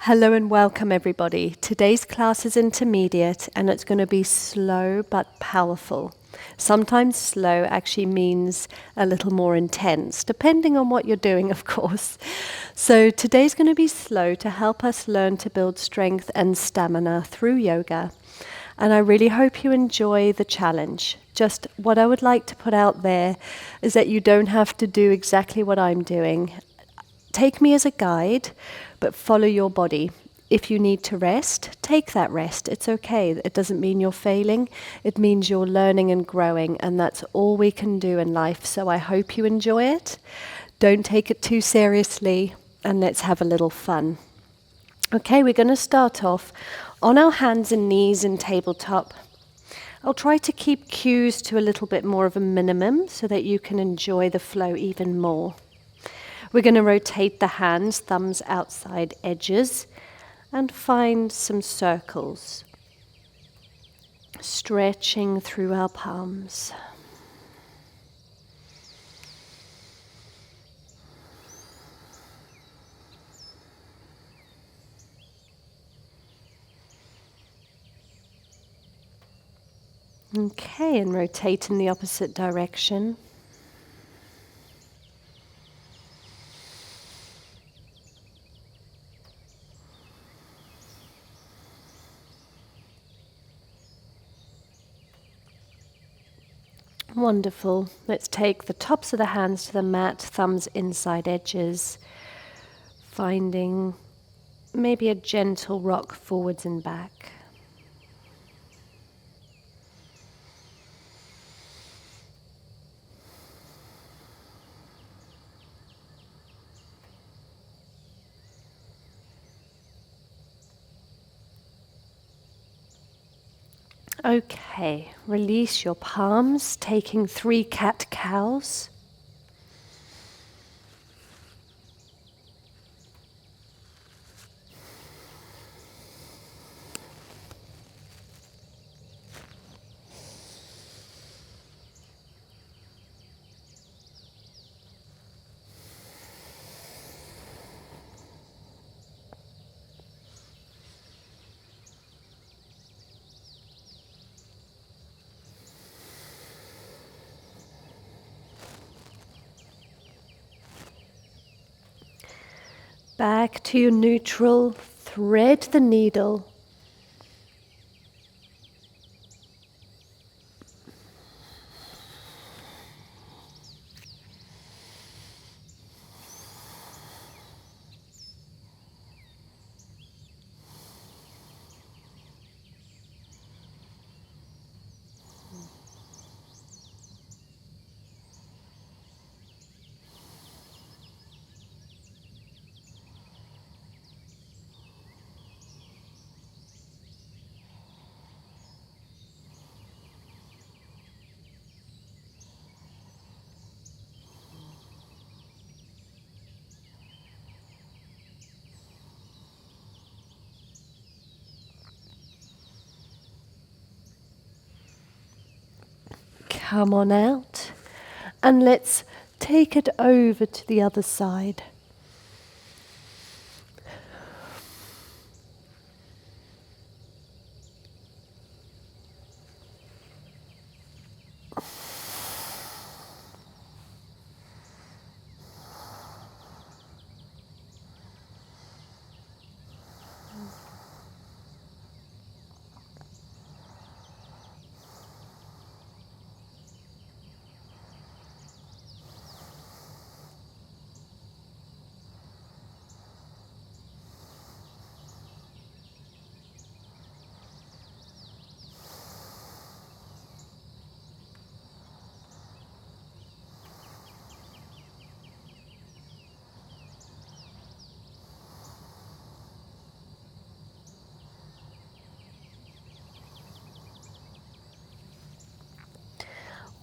Hello and welcome everybody. Today's class is intermediate and it's going to be slow but powerful. Sometimes slow actually means a little more intense, depending on what you're doing, of course. So today's going to be slow to help us learn to build strength and stamina through yoga. And I really hope you enjoy the challenge. Just what I would like to put out there is that you don't have to do exactly what I'm doing. Take me as a guide, but follow your body. If you need to rest, take that rest. It's okay. It doesn't mean you're failing. It means you're learning and growing, and that's all we can do in life. So I hope you enjoy it. Don't take it too seriously, and let's have a little fun. Okay, we're going to start off on our hands and knees in tabletop. I'll try to keep cues to a little bit more of a minimum so that you can enjoy the flow even more. We're going to rotate the hands, thumbs outside edges, and find some circles, stretching through our palms. Okay, and rotate in the opposite direction. Wonderful. Let's take the tops of the hands to the mat, thumbs inside edges, finding maybe a gentle rock forwards and back. Okay, release your palms, taking 3 cat-cows. Back to your neutral, thread the needle. Come on out, and let's take it over to the other side.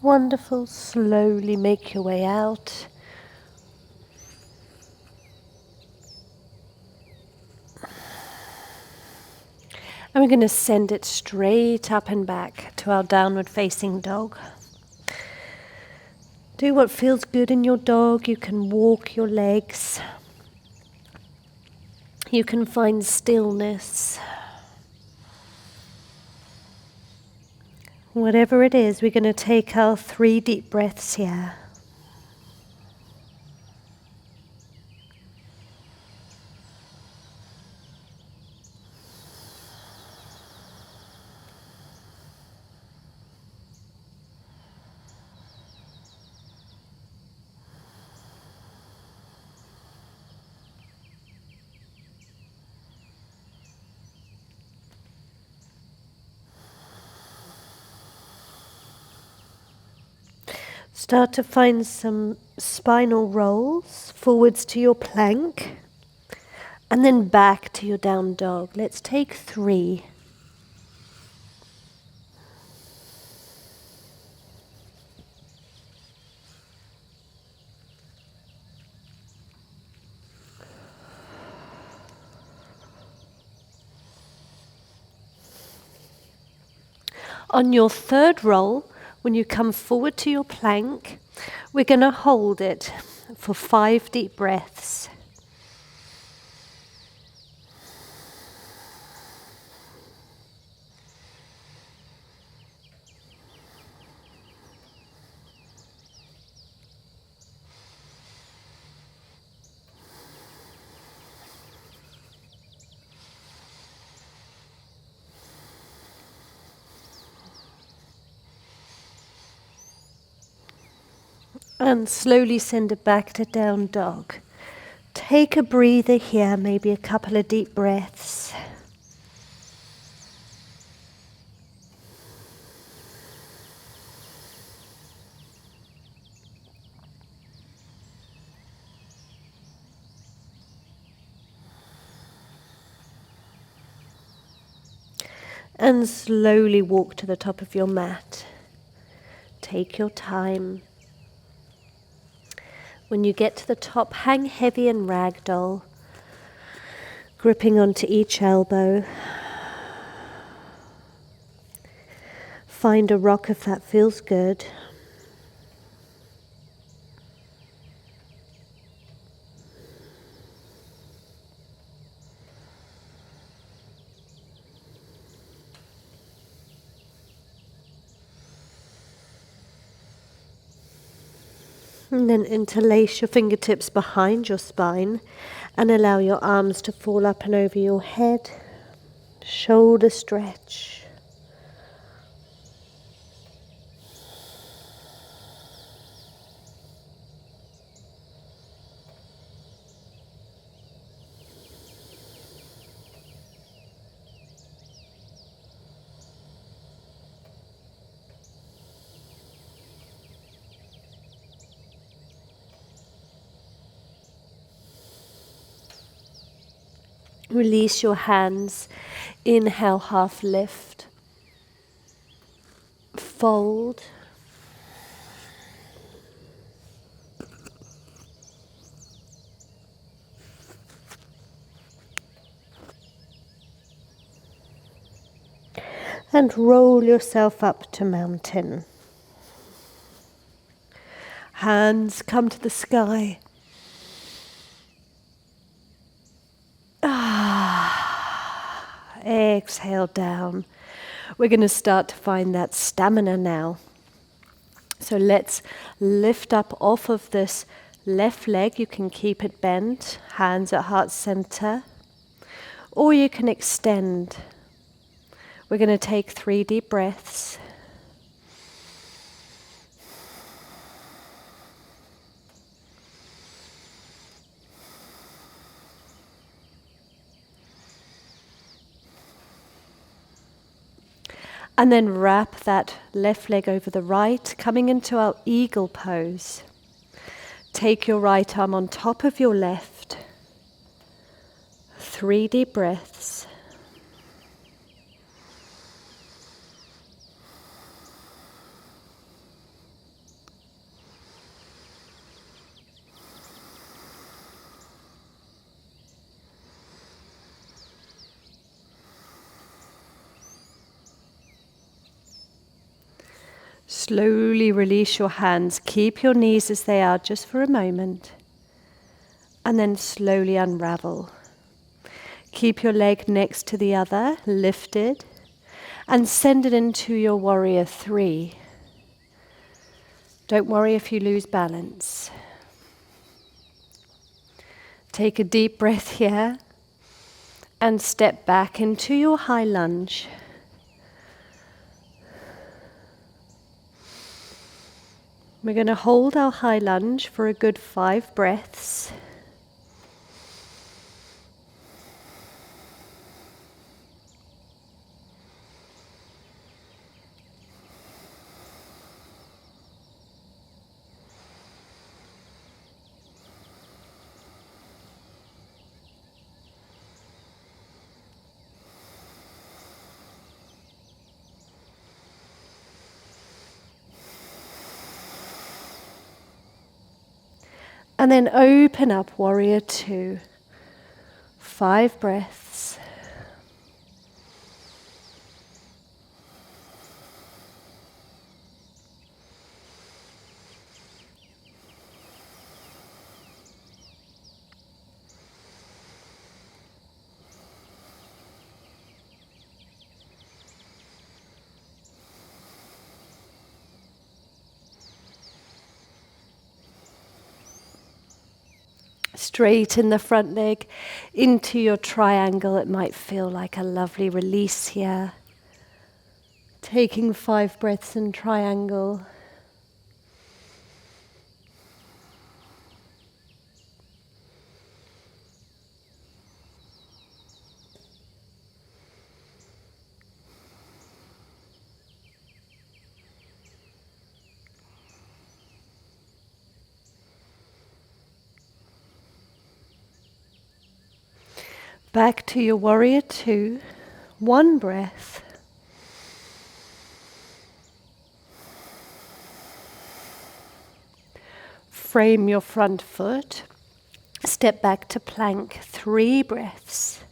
Wonderful. Slowly make your way out. And we're going to send it straight up and back to our downward facing dog. Do what feels good in your dog. You can walk your legs. You can find stillness. Whatever it is, we're going to take our 3 deep breaths here. Start to find some spinal rolls forwards to your plank and then back to your down dog. Let's take 3. On your 3rd roll, when you come forward to your plank, we're going to hold it for 5 deep breaths. And slowly send it back to down dog. Take a breather here, maybe a couple of deep breaths. And slowly walk to the top of your mat. Take your time. When you get to the top, hang heavy and ragdoll, gripping onto each elbow. Find a rock if that feels good. And then interlace your fingertips behind your spine and allow your arms to fall up and over your head. Shoulder stretch. Release your hands. Inhale, half lift. Fold. And roll yourself up to mountain. Hands come to the sky. Exhale down. We're going to start to find that stamina now. So let's lift up off of this left leg. You can keep it bent, hands at heart center, or you can extend. We're going to take 3 deep breaths. And then wrap that left leg over the right, coming into our eagle pose. Take your right arm on top of your left. 3 deep breaths. Slowly release your hands. Keep your knees as they are just for a moment. And then slowly unravel. Keep your leg next to the other, lifted, and send it into your warrior 3. Don't worry if you lose balance. Take a deep breath here and step back into your high lunge. We're going to hold our high lunge for a good 5 breaths. And then open up, warrior 2. 5 breaths. Straighten the front leg into your triangle. It might feel like a lovely release here. Taking 5 breaths in triangle. Back to your warrior 2. 1 breath. Frame your front foot. Step back to plank. 3 breaths.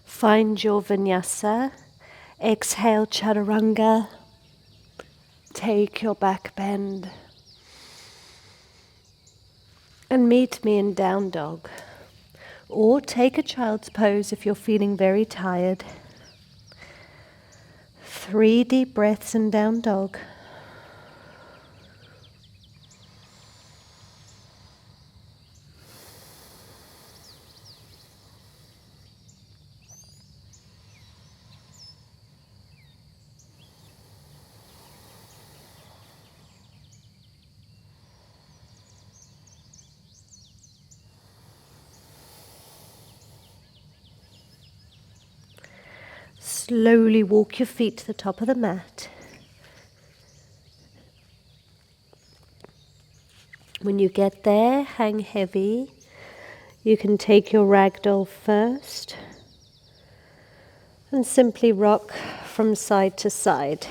Find your vinyasa. Exhale, chaturanga. Take your back bend. And meet me in down dog. Or take a child's pose if you're feeling very tired. 3 deep breaths in down dog. Slowly walk your feet to the top of the mat. When you get there, hang heavy. You can take your ragdoll first and simply rock from side to side.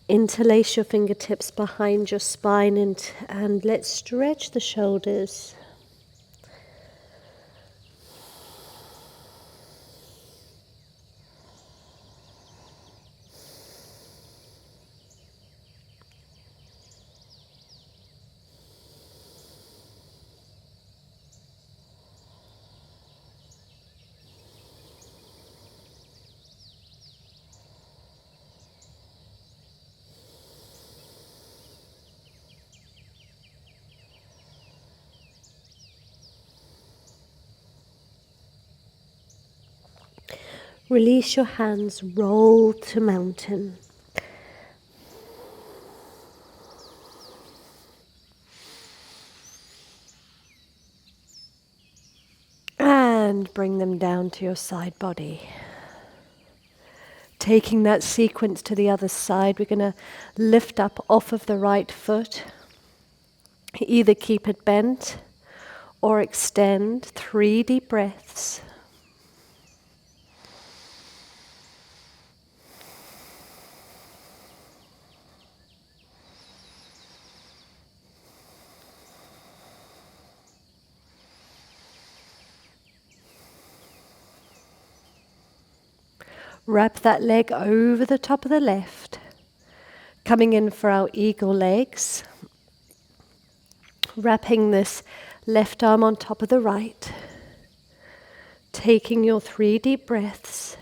Interlace your fingertips behind your spine and let's stretch the shoulders. Release your hands, roll to mountain. And bring them down to your side body. Taking that sequence to the other side, we're going to lift up off of the right foot. Either keep it bent or extend. 3 deep breaths. Wrap that leg over the top of the left. Coming in for our eagle legs. Wrapping this left arm on top of the right. Taking your 3 deep breaths.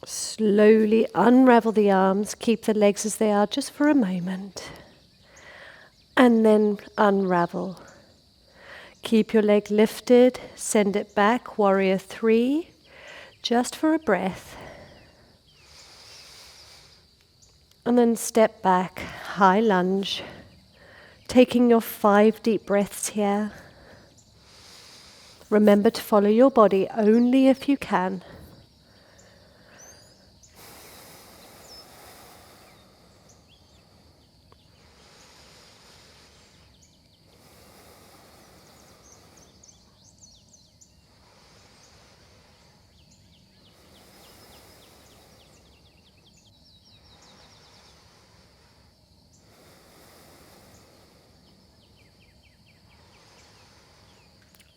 Slowly unravel the arms, keep the legs as they are just for a moment. And then unravel. Keep your leg lifted, send it back, warrior 3, just for a breath. And then step back, high lunge, taking your 5 deep breaths here. Remember to follow your body only if you can.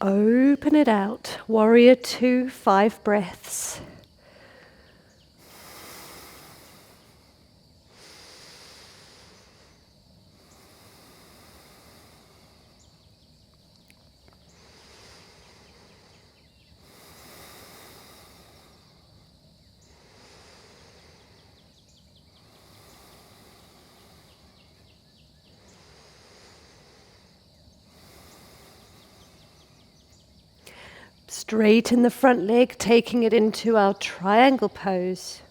Open it out. Warrior 2, 5 breaths. Straighten the front leg, taking it into our triangle pose.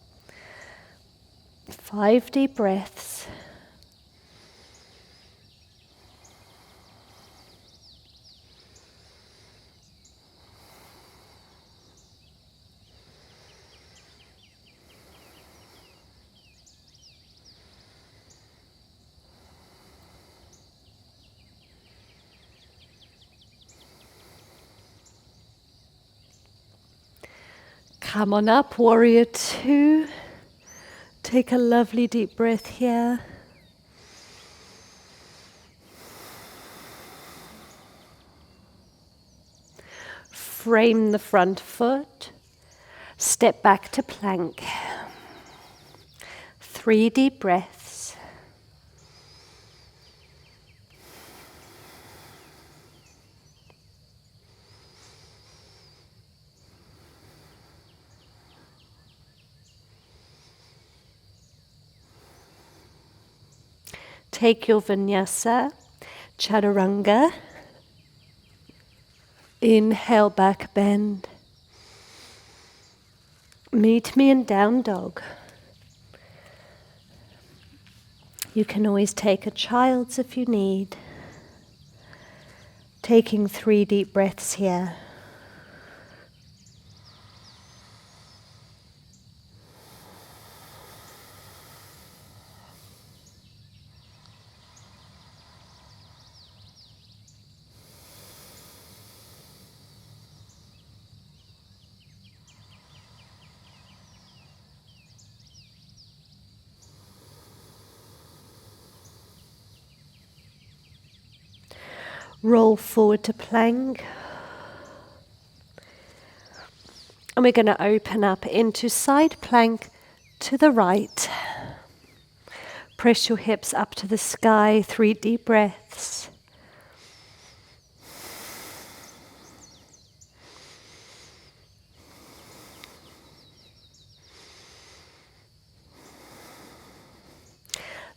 5 deep breaths. Come on up, warrior 2. Take a lovely deep breath here. Frame the front foot. Step back to plank. 3 deep breaths. Take your vinyasa, chaturanga. Inhale, back bend. Meet me in down dog. You can always take a child's if you need. Taking 3 deep breaths here. Roll forward to plank. And we're going to open up into side plank to the right. Press your hips up to the sky, 3 deep breaths.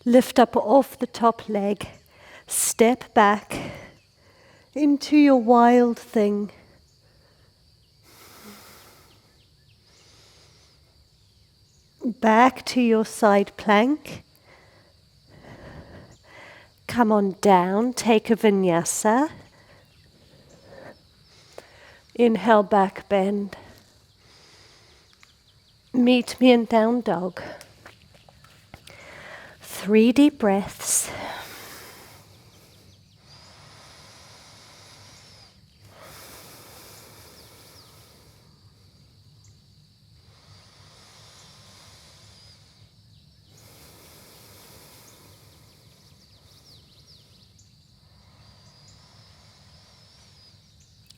Lift up off the top leg, step back into your wild thing. Back to your side plank. Come on down, take a vinyasa. Inhale, back bend. Meet me in down dog. 3 deep breaths.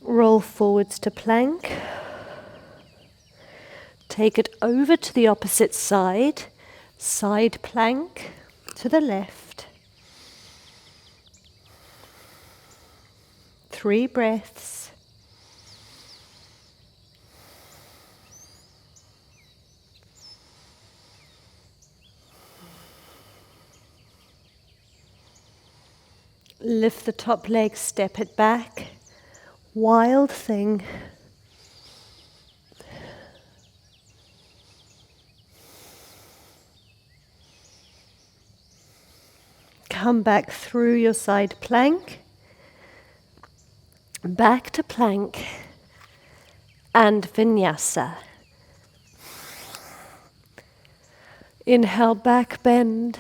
Roll forwards to plank. Take it over to the opposite side. Side plank to the left. 3 breaths. Lift the top leg, step it back. Wild thing. Come back through your side plank. Back to plank. And vinyasa. Inhale, back bend.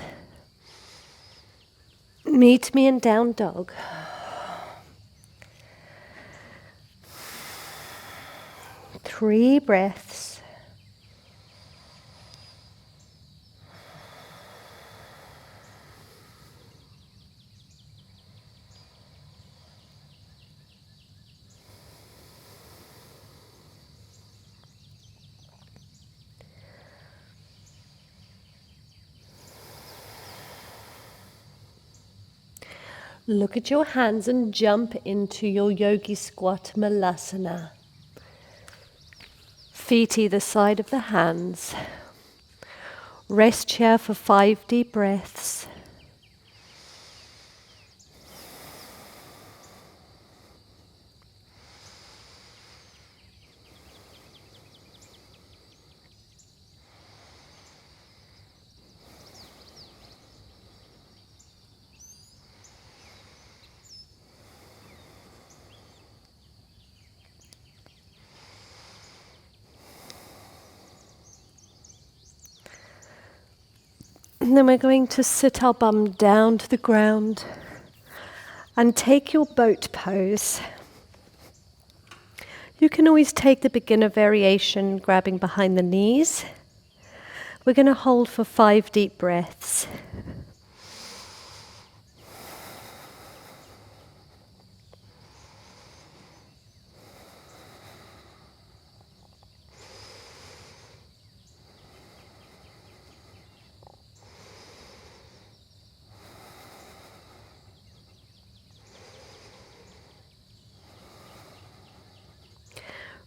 Meet me in down dog. Three breaths. Look at your hands and jump into your yogi squat malasana. Feet either side of the hands. Rest here for 5 deep breaths. And then we're going to sit our bum down to the ground and take your boat pose. You can always take the beginner variation, grabbing behind the knees. We're going to hold for 5 deep breaths.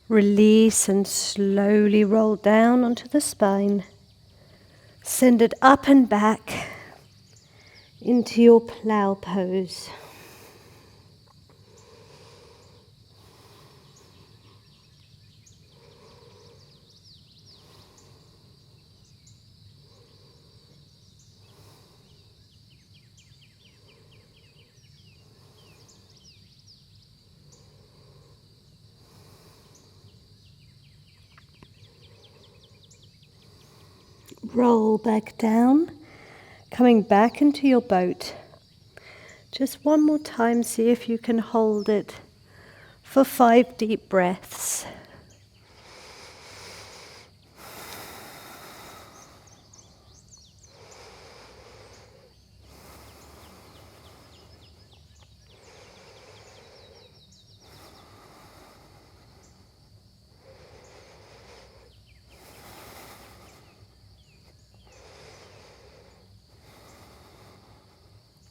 Release and slowly roll down onto the spine. Send it up and back into your plow pose. Roll back down, coming back into your boat. Just one more time, see if you can hold it for 5 deep breaths.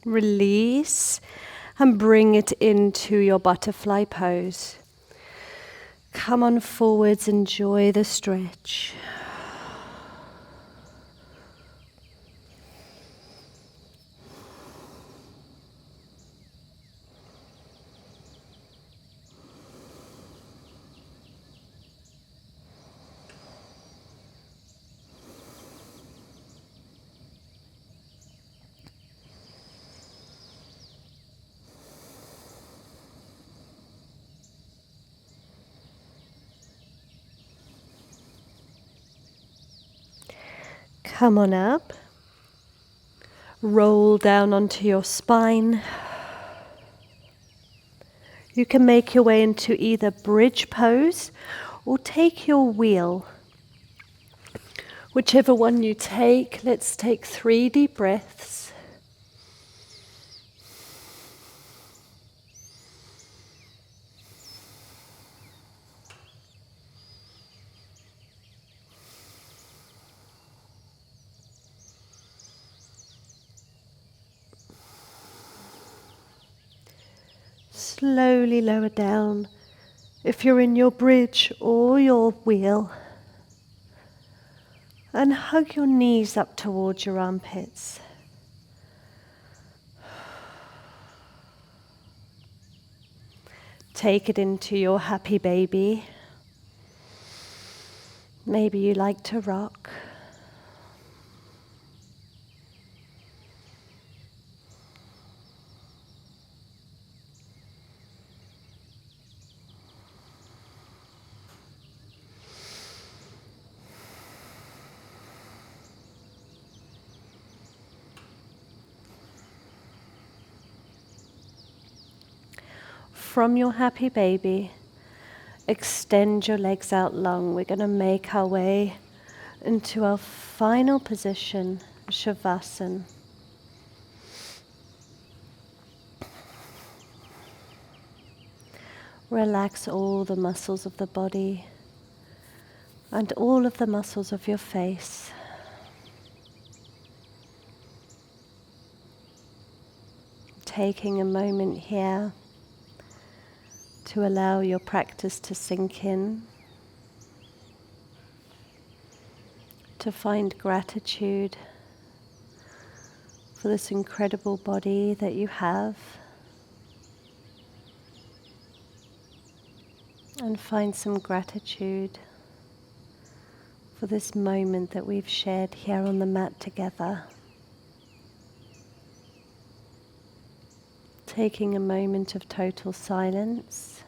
Release and bring it into your butterfly pose. Come on forwards, enjoy the stretch. Come on up. Roll down onto your spine. You can make your way into either bridge pose or take your wheel. Whichever one you take, let's take 3 deep breaths. Slowly lower down if you're in your bridge or your wheel. And hug your knees up towards your armpits. Take it into your happy baby. Maybe you like to rock. From your happy baby, extend your legs out long. We're going to make our way into our final position, Shavasana. Relax all the muscles of the body and all of the muscles of your face. Taking a moment here to allow your practice to sink in, to find gratitude for this incredible body that you have, and find some gratitude for this moment that we've shared here on the mat together. Taking a moment of total silence.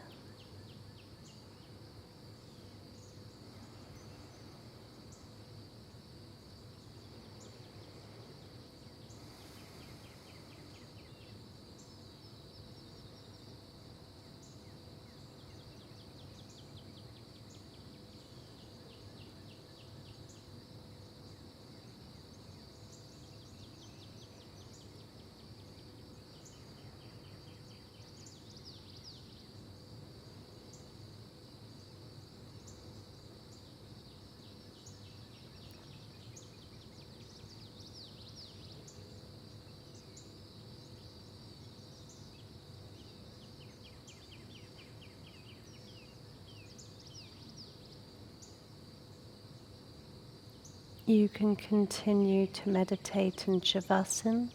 You can continue to meditate in Shavasana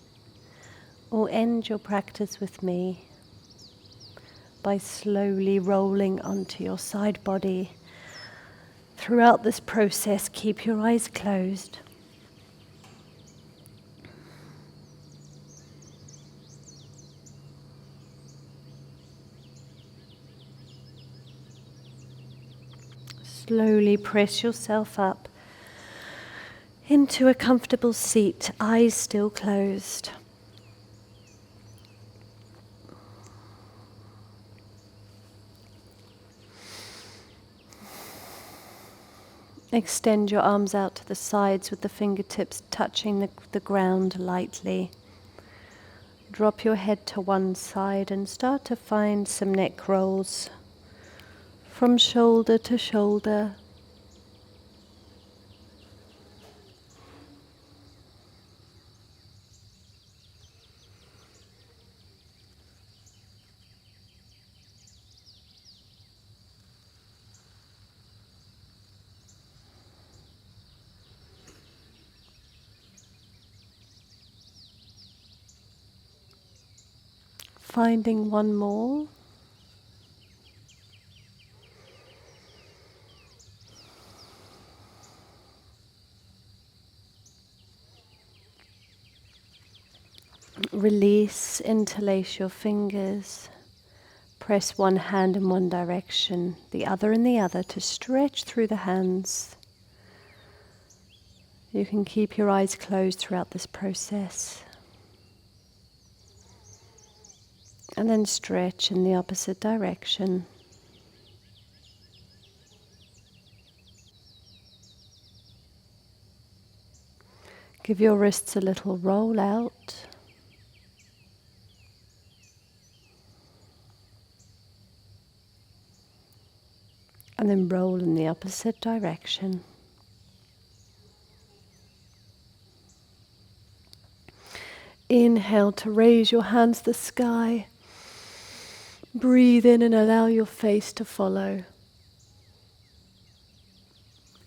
or end your practice with me by slowly rolling onto your side body. Throughout this process, keep your eyes closed. Slowly press yourself up into a comfortable seat, eyes still closed. Extend your arms out to the sides with the fingertips touching the ground lightly. Drop your head to one side and start to find some neck rolls from shoulder to shoulder. Finding one more. Release, interlace your fingers. Press one hand in one direction, the other in the other to stretch through the hands. You can keep your eyes closed throughout this process. And then stretch in the opposite direction. Give your wrists a little roll out. And then roll in the opposite direction. Inhale to raise your hands to the sky. Breathe in and allow your face to follow.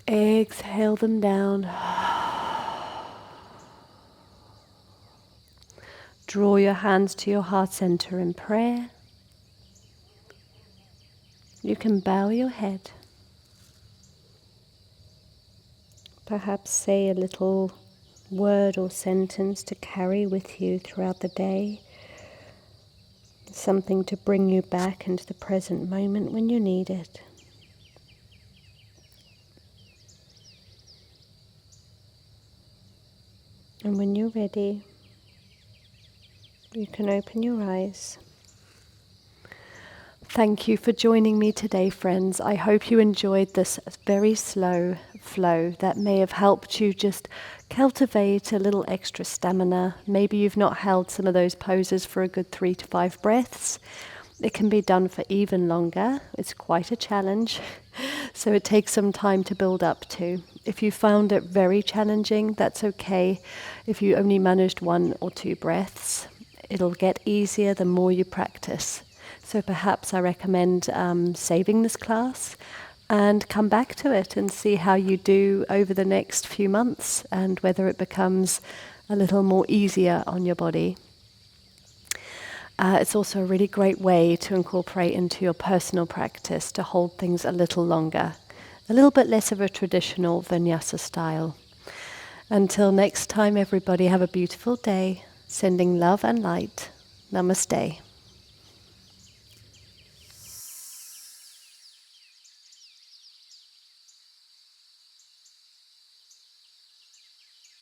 Exhale them down. Draw your hands to your heart center in prayer. You can bow your head. Perhaps say a little word or sentence to carry with you throughout the day. Something to bring you back into the present moment when you need it. And when you're ready, you can open your eyes. Thank you for joining me today, friends. I hope you enjoyed this very slow flow that may have helped you just cultivate a little extra stamina. Maybe you've not held some of those poses for a good 3 to 5 breaths. It can be done for even longer. It's quite a challenge, so it takes some time to build up to. If you found it very challenging, that's okay. If you only managed 1 or 2 breaths, it'll get easier the more you practice. So perhaps I recommend saving this class and come back to it and see how you do over the next few months and whether it becomes a little more easier on your body. It's also a really great way to incorporate into your personal practice to hold things a little longer, a little bit less of a traditional vinyasa style. Until next time, everybody, have a beautiful day. Sending love and light. Namaste.